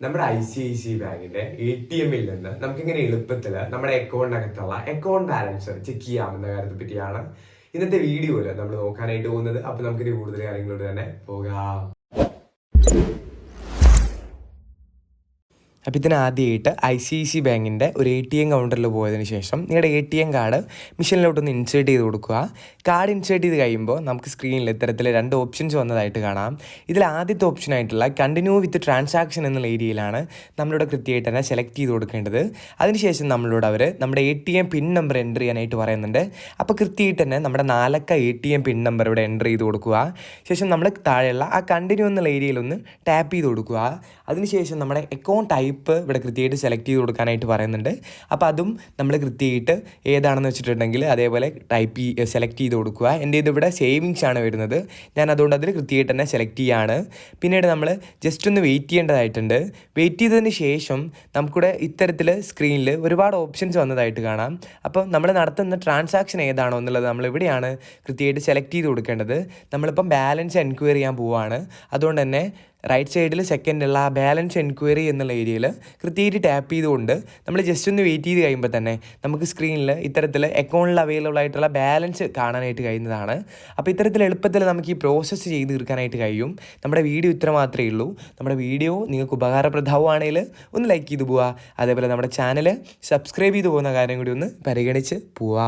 നമ്മുടെ ICICI ബാങ്കിന്റെ ATM-ൽ നിന്ന് നമുക്കിങ്ങനെ എളുപ്പത്തിൽ നമ്മുടെ അക്കൗണ്ടിനകത്തുള്ള അക്കൗണ്ട് ബാലൻസ് ചെക്ക് ചെയ്യാവുന്ന കാര്യത്തെ പറ്റിയാണ് ഇന്നത്തെ വീഡിയോയിൽ നമ്മൾ നോക്കാനായിട്ട് പോകുന്നത്. അപ്പൊ നമുക്കിനി കൂടുതൽ കാര്യങ്ങളോട് തന്നെ പോകാം. അപ്പോൾ ഇതിനാദ്യമായിട്ട് ICICI ബാങ്കിൻ്റെ ഒരു ATM കൗണ്ടറിൽ പോയതിന് ശേഷം നിങ്ങളുടെ ATM കാർഡ് മെഷീനിലോട്ടൊന്ന് ഇൻസേർട്ട് ചെയ്ത് കൊടുക്കുക. കാർഡ് ഇൻസേർട്ട് ചെയ്ത് കഴിയുമ്പോൾ നമുക്ക് സ്ക്രീനിൽ ഇത്തരത്തിൽ 2 ഓപ്ഷൻസ് വന്നതായിട്ട് കാണാം. ഇതിൽ ആദ്യത്തെ ഓപ്ഷനായിട്ടുള്ള കണ്ടിന്യൂ വിത്ത് ട്രാൻസാക്ഷൻ എന്നുള്ള ഏരിയയിലാണ് നമ്മളിവിടെ കൃത്യമായിട്ട് തന്നെ സെലക്ട് ചെയ്ത് കൊടുക്കേണ്ടത്. അതിനുശേഷം നമ്മളോട് അവർ നമ്മുടെ ATM പിൻ നമ്പർ എൻ്റർ ചെയ്യാനായിട്ട് പറയുന്നുണ്ട്. അപ്പോൾ കൃത്യമായിട്ട് തന്നെ നമ്മുടെ 4 അക്ക ATM പിൻ നമ്പർ ഇവിടെ എൻ്റർ ചെയ്ത് കൊടുക്കുക. ശേഷം നമ്മൾ താഴെയുള്ള ആ കണ്ടിന്യൂ എന്നുള്ള ഏരിയയിലൊന്ന് ടാപ്പ് ചെയ്ത് കൊടുക്കുക. അതിനുശേഷം നമ്മുടെ അക്കൗണ്ട് ടൈപ്പ് ഇവിടെ കൃത്യമായിട്ട് സെലക്ട് ചെയ്ത് കൊടുക്കാനായിട്ട് പറയുന്നുണ്ട്. അപ്പോൾ അതും നമ്മൾ കൃത്യമായിട്ട് ഏതാണെന്ന് വെച്ചിട്ടുണ്ടെങ്കിൽ അതേപോലെ സെലക്ട് ചെയ്ത് കൊടുക്കുക. എൻ്റെ ഇതിവിടെ സേവിങ്സ് ആണ് വരുന്നത്. ഞാൻ അതുകൊണ്ട് അതിൽ കൃത്യമായിട്ട് തന്നെ സെലക്ട് ചെയ്യുകയാണ്. പിന്നീട് നമ്മൾ ജസ്റ്റ് ഒന്ന് വെയിറ്റ് ചെയ്യേണ്ടതായിട്ടുണ്ട്. വെയിറ്റ് ചെയ്തതിന് ശേഷം നമുക്കിവിടെ ഇത്തരത്തിൽ സ്ക്രീനിൽ ഒരുപാട് ഓപ്ഷൻസ് വന്നതായിട്ട് കാണാം. അപ്പോൾ നമ്മൾ നടത്തുന്ന ട്രാൻസാക്ഷൻ ഏതാണോ എന്നുള്ളത് നമ്മൾ ഇവിടെയാണ് കൃത്യമായിട്ട് സെലക്ട് ചെയ്ത് കൊടുക്കേണ്ടത്. നമ്മളിപ്പം ബാലൻസ് എൻക്വയറി ചെയ്യാൻ പോവുകയാണ്. അതുകൊണ്ട് തന്നെ റൈറ്റ് സൈഡിൽ സെക്കൻഡുള്ള ആ ബാലൻസ് എൻക്വയറി എന്നുള്ള ഏരിയയിൽ കൃത്യമായിട്ട് ടാപ്പ് ചെയ്തുകൊണ്ട് നമ്മൾ ജസ്റ്റ് ഒന്ന് വെയിറ്റ് ചെയ്ത് കഴിയുമ്പോൾ തന്നെ നമുക്ക് സ്ക്രീനിൽ ഇത്തരത്തിൽ അക്കൗണ്ടിൽ അവൈലബിൾ ആയിട്ടുള്ള ബാലൻസ് കാണാനായിട്ട് കഴിയുന്നതാണ്. അപ്പോൾ ഇത്തരത്തിൽ എളുപ്പത്തിൽ നമുക്ക് ഈ പ്രോസസ്സ് ചെയ്ത് തീർക്കാനായിട്ട് കഴിയും. നമ്മുടെ വീഡിയോ ഇത്ര മാത്രമേ ഉള്ളൂ. നമ്മുടെ വീഡിയോ നിങ്ങൾക്ക് ഉപകാരപ്രദമാണെങ്കിൽ ഒന്ന് ലൈക്ക് ചെയ്ത് പോവുക. അതേപോലെ നമ്മുടെ ചാനൽ സബ്സ്ക്രൈബ് ചെയ്ത് പോകുന്ന കാര്യം കൂടി ഒന്ന് പരിഗണിച്ച് പോവുക.